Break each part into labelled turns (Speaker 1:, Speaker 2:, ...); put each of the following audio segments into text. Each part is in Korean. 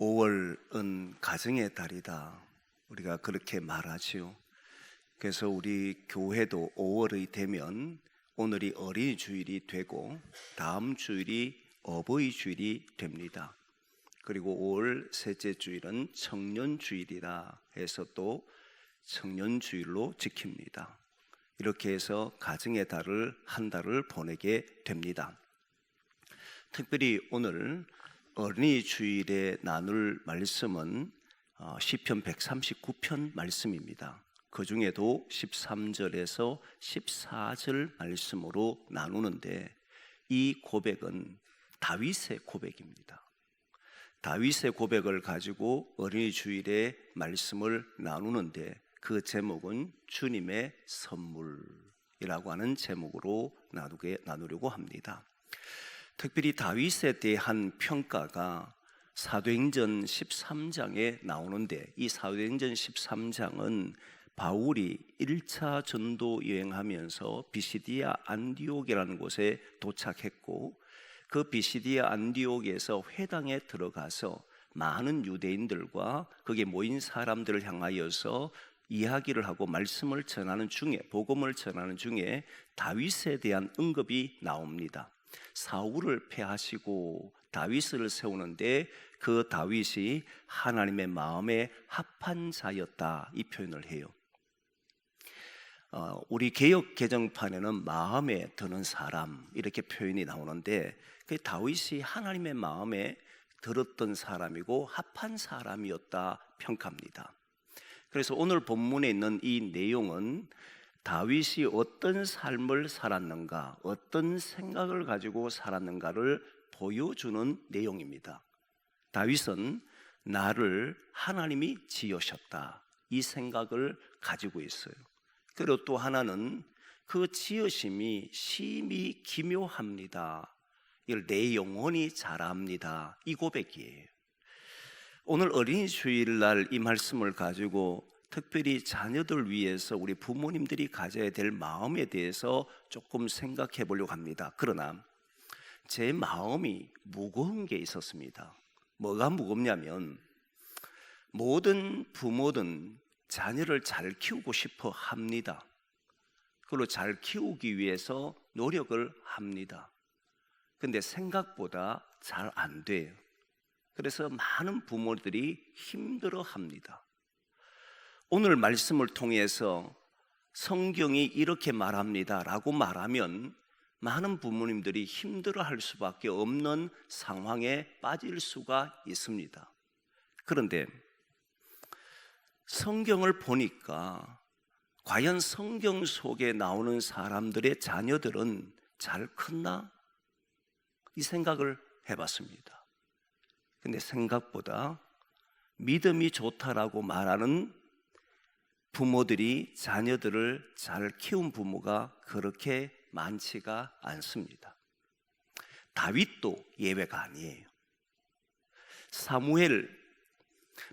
Speaker 1: 5월은 가정의 달이다. 우리가 그렇게 말하지요. 그래서 우리 교회도 5월이 되면 오늘이 어린이 주일이 되고 다음 주일이 어버이 주일이 됩니다. 그리고 5월 셋째 주일은 청년 주일이라 해서 또 청년 주일로 지킵니다. 이렇게 해서 가정의 달을 한 달을 보내게 됩니다. 특별히 오늘 어린이 주일에 나눌 말씀은 시편 139편 말씀입니다. 그 중에도 13절에서 14절 말씀으로 나누는데 이 고백은 다윗의 고백입니다. 다윗의 고백을 가지고 어린이 주일에 말씀을 나누는데 그 제목은 주님의 선물이라고 하는 제목으로 나누려고 합니다. 특별히 다윗에 대한 평가가 사도행전 13장에 나오는데 이 사도행전 13장은 바울이 1차 전도 여행하면서 비시디아 안디옥이라는 곳에 도착했고 그 비시디아 안디옥에서 회당에 들어가서 많은 유대인들과 거기에 모인 사람들을 향하여서 이야기를 하고 말씀을 전하는 중에 복음을 전하는 중에 다윗에 대한 언급이 나옵니다. 사울을 패하시고 다윗을 세우는데 그 다윗이 하나님의 마음에 합한 자였다 이 표현을 해요. 우리 개역 개정판에는 마음에 드는 사람 이렇게 표현이 나오는데 그 다윗이 하나님의 마음에 들었던 사람이고 합한 사람이었다 평가합니다. 그래서 오늘 본문에 있는 이 내용은 다윗이 어떤 삶을 살았는가, 어떤 생각을 가지고 살았는가를 보여주는 내용입니다. 다윗은 나를 하나님이 지으셨다 이 생각을 가지고 있어요. 그리고 또 하나는 그 지으심이 심히 기묘합니다. 이걸 내 영혼이 잘합니다 이 고백이에요. 오늘 어린이 주일날 이 말씀을 가지고 특별히 자녀들 위해서 우리 부모님들이 가져야 될 마음에 대해서 조금 생각해 보려고 합니다. 그러나 제 마음이 무거운 게 있었습니다. 뭐가 무겁냐면 모든 부모든 자녀를 잘 키우고 싶어 합니다. 그리고 잘 키우기 위해서 노력을 합니다. 근데 생각보다 잘 안 돼요. 그래서 많은 부모들이 힘들어 합니다. 오늘 말씀을 통해서 성경이 이렇게 말합니다 라고 말하면 많은 부모님들이 힘들어할 수밖에 없는 상황에 빠질 수가 있습니다. 그런데 성경을 보니까 과연 성경 속에 나오는 사람들의 자녀들은 잘 컸나? 이 생각을 해봤습니다. 근데 생각보다 믿음이 좋다라고 말하는 부모들이 자녀들을 잘 키운 부모가 그렇게 많지가 않습니다. 다윗도 예외가 아니에요. 사무엘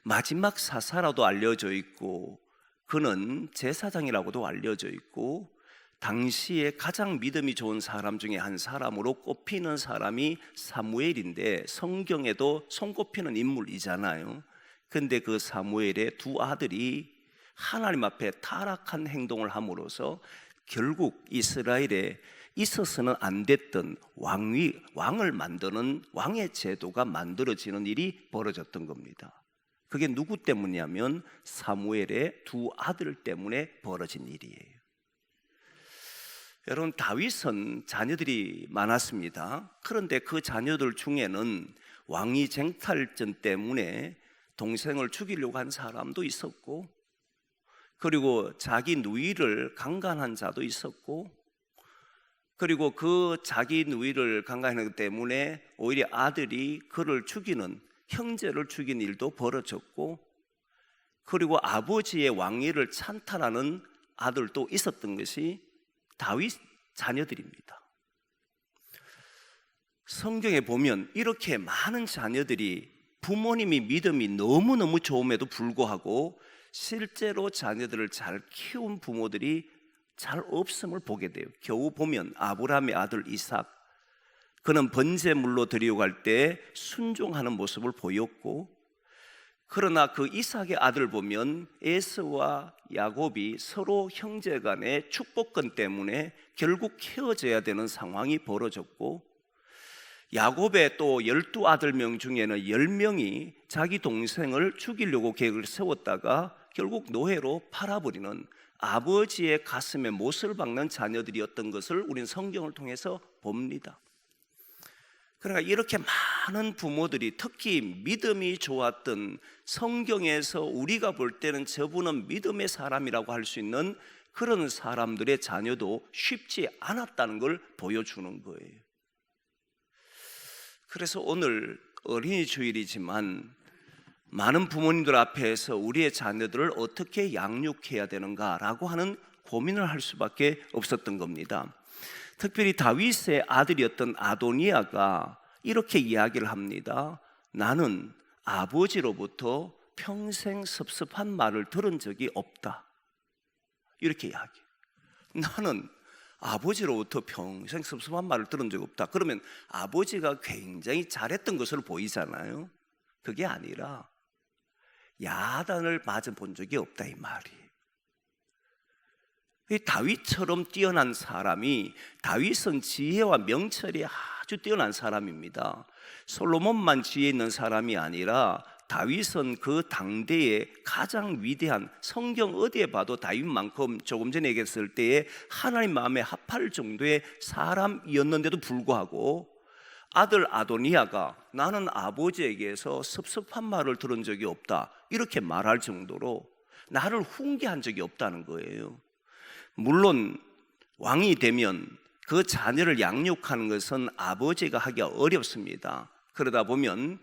Speaker 1: 마지막 사사라도 알려져 있고 그는 제사장이라고도 알려져 있고 당시에 가장 믿음이 좋은 사람 중에 한 사람으로 꼽히는 사람이 사무엘인데 성경에도 손꼽히는 인물이잖아요. 근데 그 사무엘의 두 아들이 하나님 앞에 타락한 행동을 함으로써 결국 이스라엘에 있어서는 안 됐던 왕을 만드는 왕의 제도가 만들어지는 일이 벌어졌던 겁니다. 그게 누구 때문이냐면 사무엘의 두 아들 때문에 벌어진 일이에요. 여러분, 다윗은 자녀들이 많았습니다. 그런데 그 자녀들 중에는 왕위 쟁탈전 때문에 동생을 죽이려고 한 사람도 있었고 그리고 자기 누이를 강간한 자도 있었고 그리고 그 자기 누이를 강간하기 때문에 오히려 아들이 그를 죽이는 형제를 죽인 일도 벌어졌고 그리고 아버지의 왕위를 찬탈하는 아들도 있었던 것이 다윗 자녀들입니다. 성경에 보면 이렇게 많은 자녀들이 부모님이 믿음이 너무너무 좋음에도 불구하고 실제로 자녀들을 잘 키운 부모들이 잘 없음을 보게 돼요. 겨우 보면 아브라함의 아들 이삭, 그는 번제물로 드리고 갈 때 순종하는 모습을 보였고 그러나 그 이삭의 아들 보면 에서와 야곱이 서로 형제간의 축복권 때문에 결국 헤어져야 되는 상황이 벌어졌고, 야곱의 또 12아들명 중에는 10명이 자기 동생을 죽이려고 계획을 세웠다가 결국 노예로 팔아버리는 아버지의 가슴에 못을 박는 자녀들이었던 것을 우린 성경을 통해서 봅니다. 그러니까 이렇게 많은 부모들이, 특히 믿음이 좋았던, 성경에서 우리가 볼 때는 저분은 믿음의 사람이라고 할 수 있는 그런 사람들의 자녀도 쉽지 않았다는 걸 보여주는 거예요. 그래서 오늘 어린이 주일이지만 많은 부모님들 앞에서 우리의 자녀들을 어떻게 양육해야 되는가라고 하는 고민을 할 수밖에 없었던 겁니다. 특별히 다윗의 아들이었던 아도니아가 이렇게 이야기를 합니다. 나는 아버지로부터 평생 섭섭한 말을 들은 적이 없다. 이렇게 이야기해요. 나는 아버지로부터 평생 섭섭한 말을 들은 적이 없다. 그러면 아버지가 굉장히 잘했던 것으로 보이잖아요. 그게 아니라 야단을 맞아 본 적이 없다, 이 말이에요. 다윗처럼 뛰어난 사람이, 다윗은 지혜와 명철이 아주 뛰어난 사람입니다. 솔로몬만 지혜 있는 사람이 아니라 다윗은 그 당대의 가장 위대한, 성경 어디에 봐도 다윗만큼 조금 전에 얘기했을 때에 하나님 마음에 합할 정도의 사람이었는데도 불구하고 아들 아도니아가 나는 아버지에게서 섭섭한 말을 들은 적이 없다, 이렇게 말할 정도로 나를 훈계한 적이 없다는 거예요. 물론 왕이 되면 그 자녀를 양육하는 것은 아버지가 하기가 어렵습니다. 그러다 보면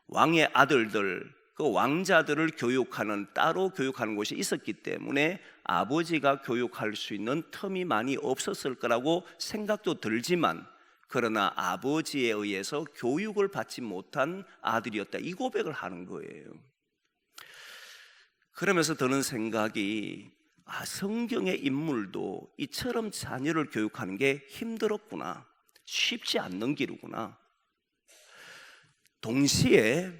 Speaker 1: 왕의 아들들, 그 왕자들을 교육하는, 따로 교육하는 곳이 있었기 때문에 아버지가 교육할 수 있는 틈이 많이 없었을 거라고 생각도 들지만, 그러나 아버지에 의해서 교육을 받지 못한 아들이었다, 이 고백을 하는 거예요. 그러면서 드는 생각이, 성경의 인물도 이처럼 자녀를 교육하는 게 힘들었구나, 쉽지 않는 길이구나. 동시에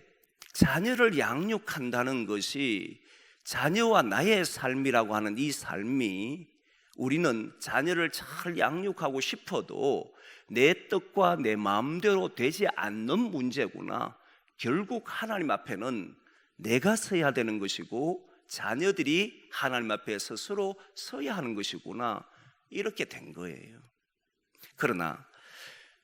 Speaker 1: 자녀를 양육한다는 것이, 자녀와 나의 삶이라고 하는 이 삶이, 우리는 자녀를 잘 양육하고 싶어도 내 뜻과 내 마음대로 되지 않는 문제구나. 결국 하나님 앞에는 내가 서야 되는 것이고 자녀들이 하나님 앞에 스스로 서야 하는 것이구나, 이렇게 된 거예요. 그러나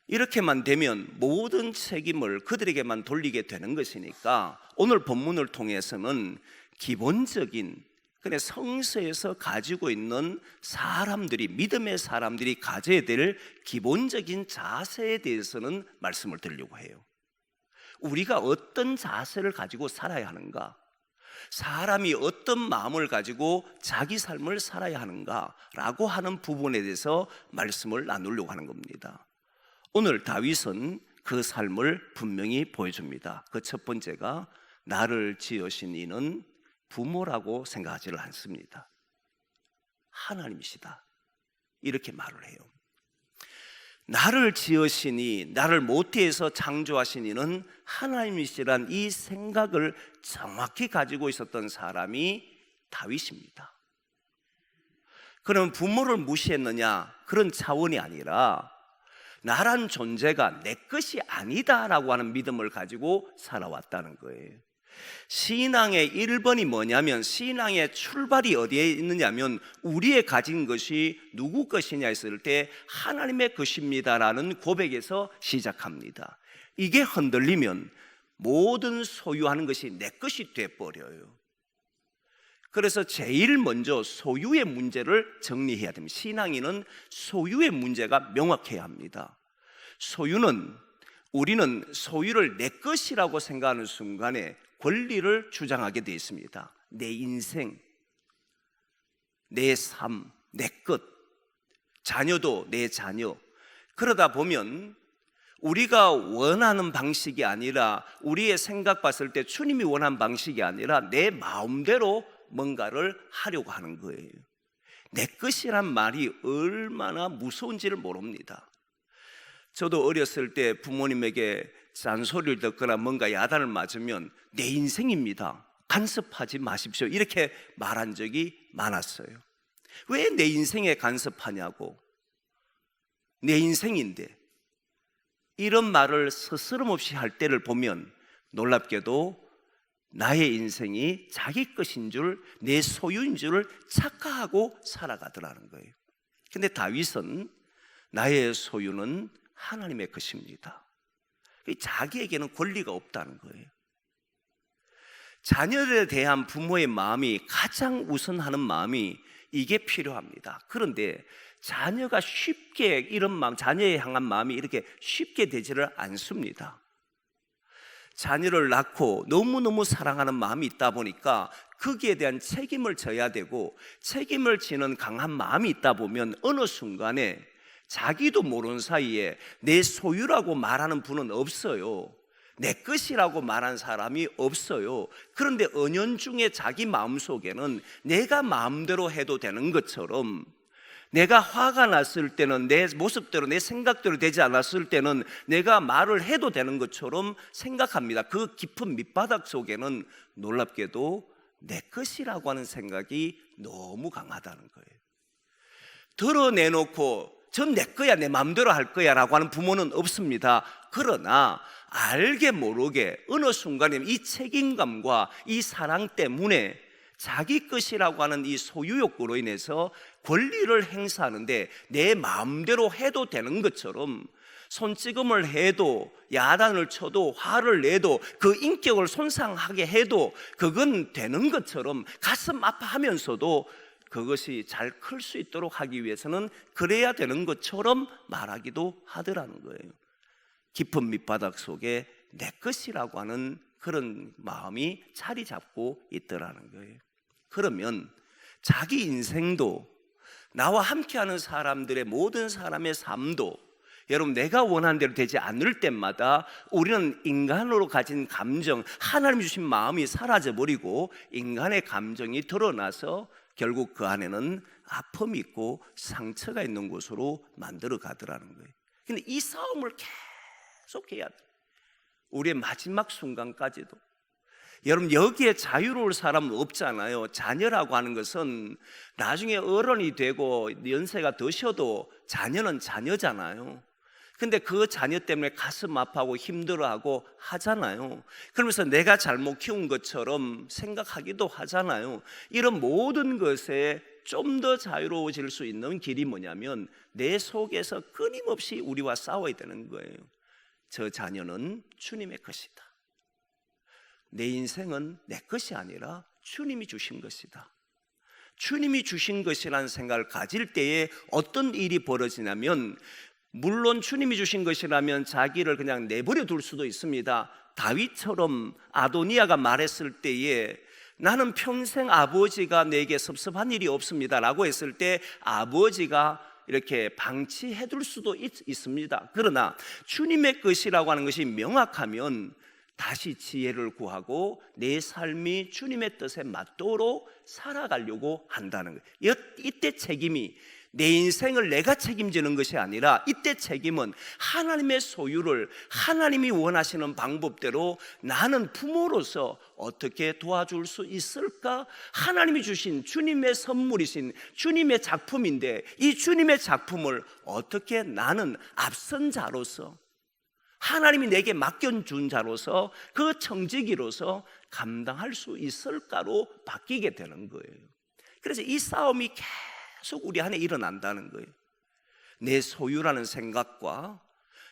Speaker 1: 이렇게만 되면 모든 책임을 그들에게만 돌리게 되는 것이니까 오늘 본문을 통해서는 기본적인, 그냥 성서에서 가지고 있는 사람들이, 믿음의 사람들이 가져야 될 기본적인 자세에 대해서는 말씀을 드리려고 해요. 우리가 어떤 자세를 가지고 살아야 하는가, 사람이 어떤 마음을 가지고 자기 삶을 살아야 하는가라고 하는 부분에 대해서 말씀을 나누려고 하는 겁니다. 오늘 다윗은 그 삶을 분명히 보여줍니다. 그 첫 번째가, 나를 지으신 이는 부모라고 생각하지를 않습니다. 하나님이시다, 이렇게 말을 해요. 나를 지으시니, 나를 모태에서 창조하신 이는 하나님이시란 이 생각을 정확히 가지고 있었던 사람이 다윗입니다. 그럼 부모를 무시했느냐, 그런 차원이 아니라 나란 존재가 내 것이 아니다라고 하는 믿음을 가지고 살아왔다는 거예요. 신앙의 1번이 뭐냐면, 신앙의 출발이 어디에 있느냐면, 우리의 가진 것이 누구 것이냐 했을 때 하나님의 것입니다라는 고백에서 시작합니다. 이게 흔들리면 모든 소유하는 것이 내 것이 돼버려요. 그래서 제일 먼저 소유의 문제를 정리해야 됩니다. 신앙인은 소유의 문제가 명확해야 합니다. 소유는, 우리는 소유를 내 것이라고 생각하는 순간에 권리를 주장하게 되어 있습니다. 내 인생, 내 삶, 내 것, 자녀도 내 자녀. 그러다 보면 우리가 원하는 방식이 아니라, 우리의 생각 봤을 때 주님이 원하는 방식이 아니라 내 마음대로 뭔가를 하려고 하는 거예요. 내 것이란 말이 얼마나 무서운지를 모릅니다. 저도 어렸을 때 부모님에게 잔소리를 듣거나 뭔가 야단을 맞으면 내 인생입니다, 간섭하지 마십시오. 이렇게 말한 적이 많았어요. 왜 내 인생에 간섭하냐고. 내 인생인데. 이런 말을 스스럼없이 할 때를 보면 놀랍게도 나의 인생이 자기 것인 줄, 내 소유인 줄을 착각하고 살아가더라는 거예요. 근데 다윗은 나의 소유는 하나님의 것입니다. 자기에게는 권리가 없다는 거예요. 자녀에 대한 부모의 마음이 가장 우선하는 마음이 이게 필요합니다. 그런데 자녀가 쉽게 이런 마음, 자녀에 향한 마음이 이렇게 쉽게 되지를 않습니다. 자녀를 낳고 너무너무 사랑하는 마음이 있다 보니까 거기에 대한 책임을 져야 되고, 책임을 지는 강한 마음이 있다 보면 어느 순간에 자기도 모르는 사이에 내 소유라고 말하는 분은 없어요. 내 것이라고 말한 사람이 없어요. 그런데 은연중에 자기 마음속에는 내가 마음대로 해도 되는 것처럼, 내가 화가 났을 때는 내 모습대로, 내 생각대로 되지 않았을 때는 내가 말을 해도 되는 것처럼 생각합니다. 그 깊은 밑바닥 속에는 놀랍게도 내 것이라고 하는 생각이 너무 강하다는 거예요. 드러내놓고 전 내 거야, 내 마음대로 할 거야 라고 하는 부모는 없습니다. 그러나 알게 모르게 어느 순간에 이 책임감과 이 사랑 때문에 자기 것이라고 하는 이 소유 욕구로 인해서 권리를 행사하는데 내 마음대로 해도 되는 것처럼, 손찌검을 해도, 야단을 쳐도, 화를 내도, 그 인격을 손상하게 해도 그건 되는 것처럼 가슴 아파하면서도 그것이 잘 클 수 있도록 하기 위해서는 그래야 되는 것처럼 말하기도 하더라는 거예요. 깊은 밑바닥 속에 내 것이라고 하는 그런 마음이 자리 잡고 있더라는 거예요. 그러면 자기 인생도, 나와 함께하는 사람들의 모든 사람의 삶도, 여러분, 내가 원하는 대로 되지 않을 때마다 우리는 인간으로 가진 감정, 하나님이 주신 마음이 사라져버리고 인간의 감정이 드러나서 결국 그 안에는 아픔이 있고 상처가 있는 곳으로 만들어 가더라는 거예요. 근데 이 싸움을 계속 해야 돼요. 우리의 마지막 순간까지도. 여러분, 여기에 자유로울 사람은 없잖아요. 자녀라고 하는 것은 나중에 어른이 되고 연세가 드셔도 자녀는 자녀잖아요. 근데 그 자녀 때문에 가슴 아파하고 힘들어하고 하잖아요. 그러면서 내가 잘못 키운 것처럼 생각하기도 하잖아요. 이런 모든 것에 좀 더 자유로워질 수 있는 길이 뭐냐면 내 속에서 끊임없이 우리와 싸워야 되는 거예요. 저 자녀는 주님의 것이다. 내 인생은 내 것이 아니라 주님이 주신 것이다. 주님이 주신 것이라는 생각을 가질 때에 어떤 일이 벌어지냐면, 물론 주님이 주신 것이라면 자기를 그냥 내버려 둘 수도 있습니다. 다윗처럼 아도니아가 말했을 때에 나는 평생 아버지가 내게 섭섭한 일이 없습니다 라고 했을 때 아버지가 이렇게 방치해 둘 수도 있습니다. 그러나 주님의 것이라고 하는 것이 명확하면 다시 지혜를 구하고 내 삶이 주님의 뜻에 맞도록 살아가려고 한다는 거예요. 이때 책임이 내 인생을 내가 책임지는 것이 아니라, 이때 책임은 하나님의 소유를 하나님이 원하시는 방법대로 나는 부모로서 어떻게 도와줄 수 있을까? 하나님이 주신 주님의 선물이신 주님의 작품인데, 이 주님의 작품을 어떻게 나는 앞선 자로서, 하나님이 내게 맡겨준 자로서, 그 청지기로서 감당할 수 있을까로 바뀌게 되는 거예요. 그래서 이 싸움이 계속 우리 안에 일어난다는 거예요. 내 소유라는 생각과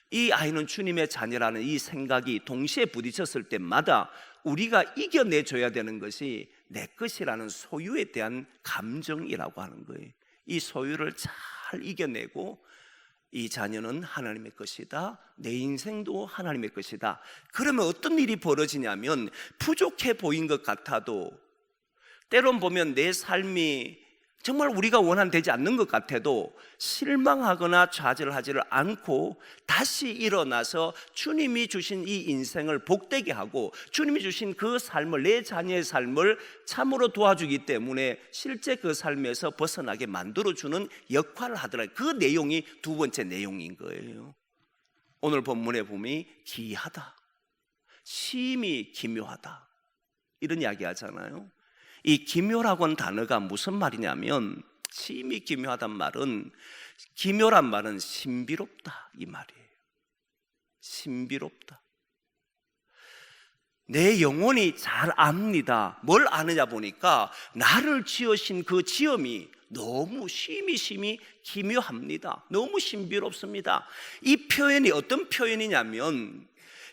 Speaker 1: 이 아이는 주님의 자녀라는 이 생각이 동시에 부딪혔을 때마다 우리가 이겨내줘야 되는 것이 내 것이라는 소유에 대한 감정이라고 하는 거예요. 이 소유를 잘 이겨내고, 이 자녀는 하나님의 것이다, 내 인생도 하나님의 것이다. 그러면 어떤 일이 벌어지냐면, 부족해 보인 것 같아도, 때론 보면 내 삶이 정말 우리가 원하는 되지 않는 것 같아도 실망하거나 좌절하지를 않고 다시 일어나서 주님이 주신 이 인생을 복되게 하고, 주님이 주신 그 삶을, 내 자녀의 삶을 참으로 도와주기 때문에 실제 그 삶에서 벗어나게 만들어주는 역할을 하더라고요. 그 내용이 두 번째 내용인 거예요. 오늘 본문의 봄이 기이하다, 심히 기묘하다. 이런 이야기 하잖아요. 이 기묘라고 하는 단어가 무슨 말이냐면, 심히 기묘하단 말은, 기묘란 말은 신비롭다 이 말이에요. 신비롭다. 내 영혼이 잘 압니다. 뭘 아느냐 보니까 나를 지으신 그 지음이 너무 심히 기묘합니다. 너무 신비롭습니다. 이 표현이 어떤 표현이냐면,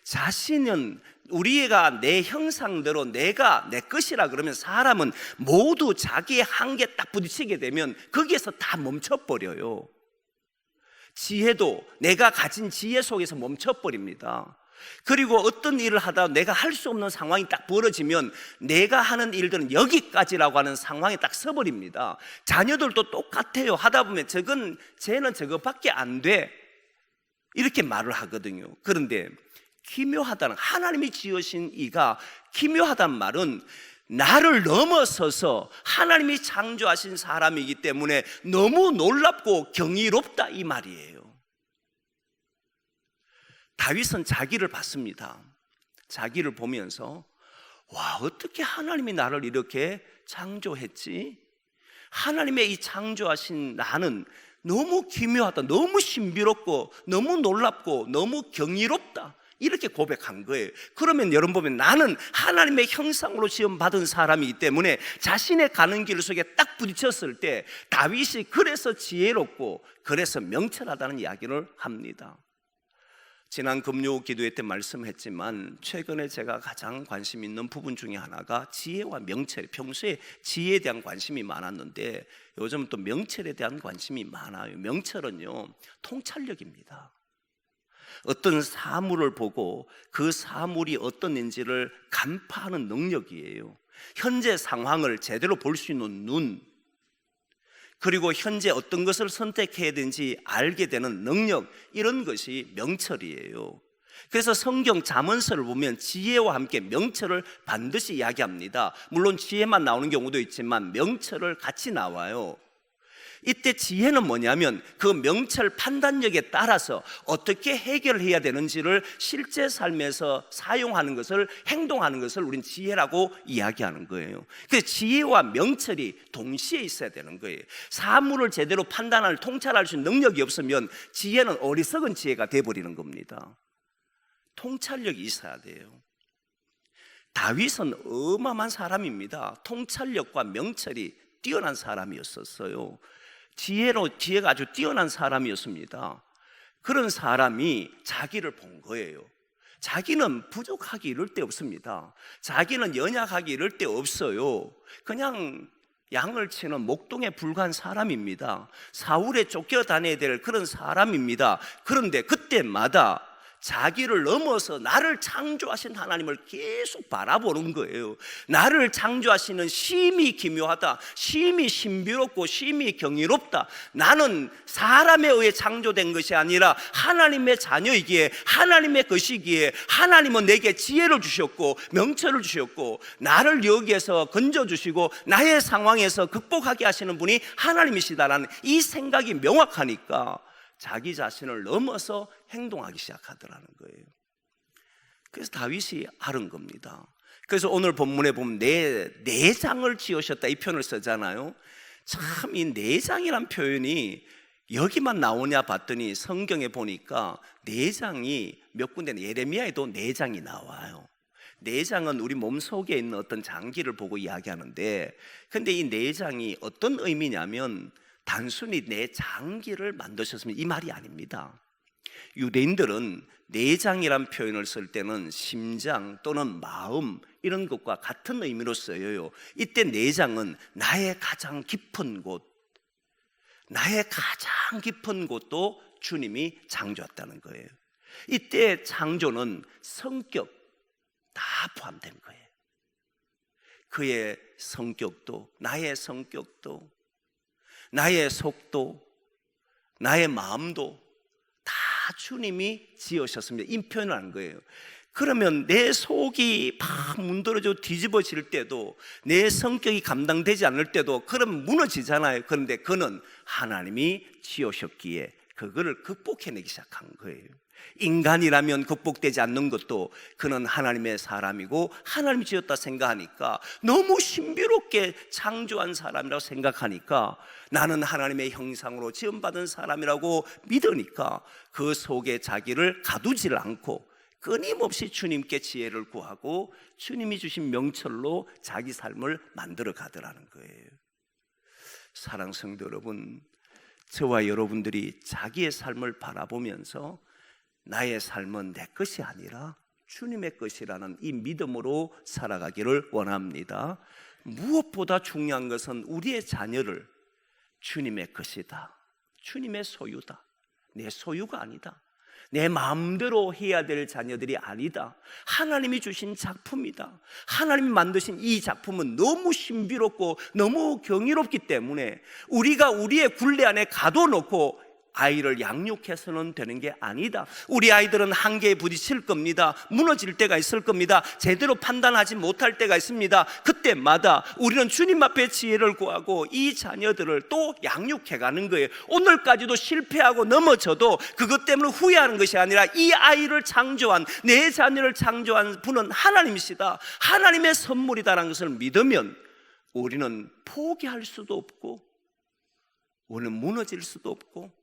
Speaker 1: 자신은 우리가 내 형상대로 내가 내 것이라 그러면 사람은 모두 자기의 한계에 딱 부딪히게 되면 거기에서 다 멈춰버려요. 지혜도 내가 가진 지혜 속에서 멈춰버립니다. 그리고 어떤 일을 하다 내가 할 수 없는 상황이 딱 벌어지면 내가 하는 일들은 여기까지라고 하는 상황에 딱 서버립니다. 자녀들도 똑같아요. 하다 보면 쟤는 저거밖에 안 돼, 이렇게 말을 하거든요. 그런데 기묘하다는, 하나님이 지으신 이가 기묘하단 말은 나를 넘어서서 하나님이 창조하신 사람이기 때문에 너무 놀랍고 경이롭다 이 말이에요. 다윗은 자기를 봤습니다. 자기를 보면서, 와, 어떻게 하나님이 나를 이렇게 창조했지? 하나님의 이 창조하신 나는 너무 기묘하다, 너무 신비롭고 너무 놀랍고 너무 경이롭다, 이렇게 고백한 거예요. 그러면 여러분 보면 나는 하나님의 형상으로 지음받은 사람이기 때문에 자신의 가는 길 속에 딱 부딪혔을 때 다윗이 그래서 지혜롭고 그래서 명철하다는 이야기를 합니다. 지난 금요 기도회 때 말씀했지만 최근에 제가 가장 관심 있는 부분 중에 하나가 지혜와 명철. 평소에 지혜에 대한 관심이 많았는데 요즘 또 명철에 대한 관심이 많아요. 명철은요, 통찰력입니다. 어떤 사물을 보고 그 사물이 어떤인지를 간파하는 능력이에요. 현재 상황을 제대로 볼 수 있는 눈, 그리고 현재 어떤 것을 선택해야 되는지 알게 되는 능력, 이런 것이 명철이에요. 그래서 성경 잠언서를 보면 지혜와 함께 명철을 반드시 이야기합니다. 물론 지혜만 나오는 경우도 있지만 명철을 같이 나와요. 이때 지혜는 뭐냐면 그 명철 판단력에 따라서 어떻게 해결해야 되는지를 실제 삶에서 사용하는 것을, 행동하는 것을 우린 지혜라고 이야기하는 거예요. 그래서 지혜와 명철이 동시에 있어야 되는 거예요. 사물을 제대로 판단할, 통찰할 수 있는 능력이 없으면 지혜는 어리석은 지혜가 돼버리는 겁니다. 통찰력이 있어야 돼요. 다윗은 어마어마한 사람입니다. 통찰력과 명철이 뛰어난 사람이었었어요. 지혜가 아주 뛰어난 사람이었습니다. 그런 사람이 자기를 본 거예요. 자기는 부족하기 이를 데 없습니다. 자기는 연약하기 이를 데 없어요. 그냥 양을 치는 목동에 불과한 사람입니다. 사울에 쫓겨다녀야 될 그런 사람입니다. 그런데 그때마다 자기를 넘어서 나를 창조하신 하나님을 계속 바라보는 거예요. 나를 창조하시는 심히 기묘하다, 심히 신비롭고 심히 경이롭다. 나는 사람에 의해 창조된 것이 아니라 하나님의 자녀이기에, 하나님의 것이기에 하나님은 내게 지혜를 주셨고 명철을 주셨고 나를 여기에서 건져주시고 나의 상황에서 극복하게 하시는 분이 하나님이시다라는 이 생각이 명확하니까 자기 자신을 넘어서 행동하기 시작하더라는 거예요. 그래서 다윗이 아는 겁니다. 그래서 오늘 본문에 보면 내 내장을 지으셨다, 이 표현을 쓰잖아요. 참 이 내장이란 표현이 여기만 나오냐 봤더니 성경에 보니까 내장이 몇 군데, 예레미야에도 내장이 나와요. 내장은 우리 몸 속에 있는 어떤 장기를 보고 이야기하는데, 근데 이 내장이 어떤 의미냐면 단순히 내 장기를 만드셨으면 이 말이 아닙니다. 유대인들은 내장이란 표현을 쓸 때는 심장 또는 마음, 이런 것과 같은 의미로 쓰여요. 이때 내장은 나의 가장 깊은 곳, 나의 가장 깊은 곳도 주님이 창조했다는 거예요. 이때 창조는 성격 다 포함된 거예요. 그의 성격도, 나의 성격도, 나의 속도, 나의 마음도 다 주님이 지으셨습니다. 이 표현을 한 거예요. 그러면 내 속이 막 문드러져 뒤집어질 때도, 내 성격이 감당되지 않을 때도 그럼 무너지잖아요. 그런데 그는 하나님이 지으셨기에 그거를 극복해내기 시작한 거예요. 인간이라면 극복되지 않는 것도 그는 하나님의 사람이고 하나님이 지었다 생각하니까, 너무 신비롭게 창조한 사람이라고 생각하니까, 나는 하나님의 형상으로 지음받은 사람이라고 믿으니까 그 속에 자기를 가두질 않고 끊임없이 주님께 지혜를 구하고 주님이 주신 명철로 자기 삶을 만들어 가더라는 거예요. 사랑하는 성도 여러분, 저와 여러분들이 자기의 삶을 바라보면서 나의 삶은 내 것이 아니라 주님의 것이라는 이 믿음으로 살아가기를 원합니다. 무엇보다 중요한 것은 우리의 자녀를 주님의 것이다, 주님의 소유다, 내 소유가 아니다, 내 마음대로 해야 될 자녀들이 아니다, 하나님이 주신 작품이다. 하나님이 만드신 이 작품은 너무 신비롭고 너무 경이롭기 때문에 우리가 우리의 굴레 안에 가둬놓고 아이를 양육해서는 되는 게 아니다. 우리 아이들은 한계에 부딪힐 겁니다. 무너질 때가 있을 겁니다. 제대로 판단하지 못할 때가 있습니다. 그때마다 우리는 주님 앞에 지혜를 구하고 이 자녀들을 또 양육해가는 거예요. 오늘까지도 실패하고 넘어져도 그것 때문에 후회하는 것이 아니라 이 아이를 창조한, 내 자녀를 창조한 분은 하나님이시다, 하나님의 선물이다라는 것을 믿으면 우리는 포기할 수도 없고, 우리는 무너질 수도 없고,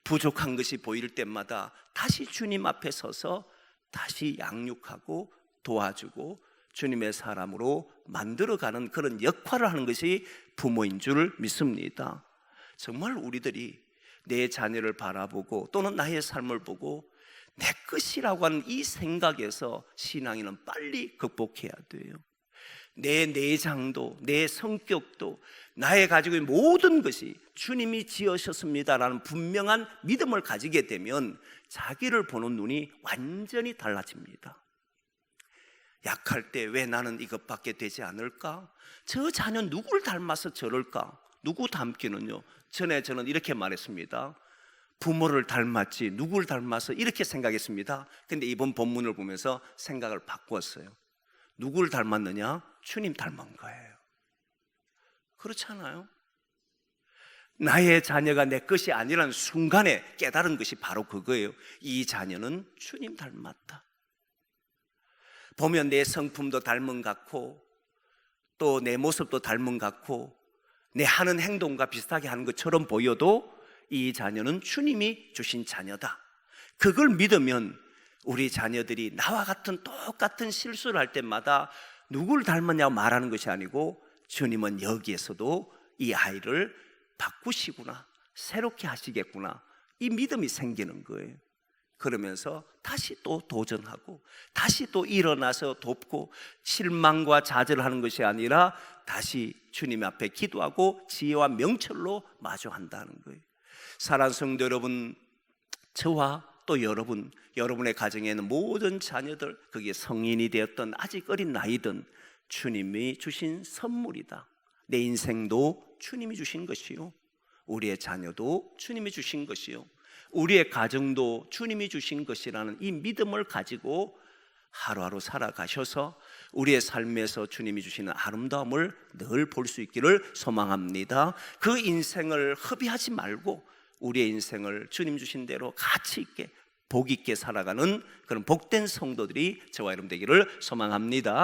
Speaker 1: 부족한 것이 보일 때마다 다시 주님 앞에 서서 다시 양육하고 도와주고 주님의 사람으로 만들어가는 그런 역할을 하는 것이 부모인 줄 믿습니다. 정말 우리들이 내 자녀를 바라보고 또는 나의 삶을 보고 내 것이라고 하는 이 생각에서 신앙인은 빨리 극복해야 돼요. 내 내장도, 내 성격도, 나의 가지고 있는 모든 것이 주님이 지으셨습니다라는 분명한 믿음을 가지게 되면 자기를 보는 눈이 완전히 달라집니다. 약할 때 왜 나는 이것밖에 되지 않을까? 저 자녀 누구를 닮아서 저럴까? 누구 닮기는요, 전에 저는 이렇게 말했습니다. 부모를 닮았지 누구를 닮아서 이렇게 생각했습니다. 근데 이번 본문을 보면서 생각을 바꿨어요. 누구를 닮았느냐? 주님 닮은 거예요. 그렇잖아요. 나의 자녀가 내 것이 아니라는 순간에 깨달은 것이 바로 그거예요. 이 자녀는 주님 닮았다. 보면 내 성품도 닮은 것 같고 또 내 모습도 닮은 것 같고 내 하는 행동과 비슷하게 하는 것처럼 보여도 이 자녀는 주님이 주신 자녀다. 그걸 믿으면 우리 자녀들이 나와 같은 똑같은 실수를 할 때마다 누구를 닮았냐고 말하는 것이 아니고, 주님은 여기에서도 이 아이를 바꾸시구나, 새롭게 하시겠구나, 이 믿음이 생기는 거예요. 그러면서 다시 또 도전하고 다시 또 일어나서 돕고 실망과 좌절하는 것이 아니라 다시 주님 앞에 기도하고 지혜와 명철로 마주한다는 거예요. 사랑하는 성도 여러분, 저와 또 여러분의 가정에 있는 모든 자녀들, 그게 성인이 되었던 아직 어린 나이든 주님이 주신 선물이다. 내 인생도 주님이 주신 것이요, 우리의 자녀도 주님이 주신 것이요, 우리의 가정도 주님이 주신 것이라는 이 믿음을 가지고 하루하루 살아가셔서 우리의 삶에서 주님이 주시는 아름다움을 늘 볼 수 있기를 소망합니다. 그 인생을 허비하지 말고 우리의 인생을 주님 주신 대로 가치 있게 복 있게 살아가는 그런 복된 성도들이 저와 여러분 되기를 소망합니다.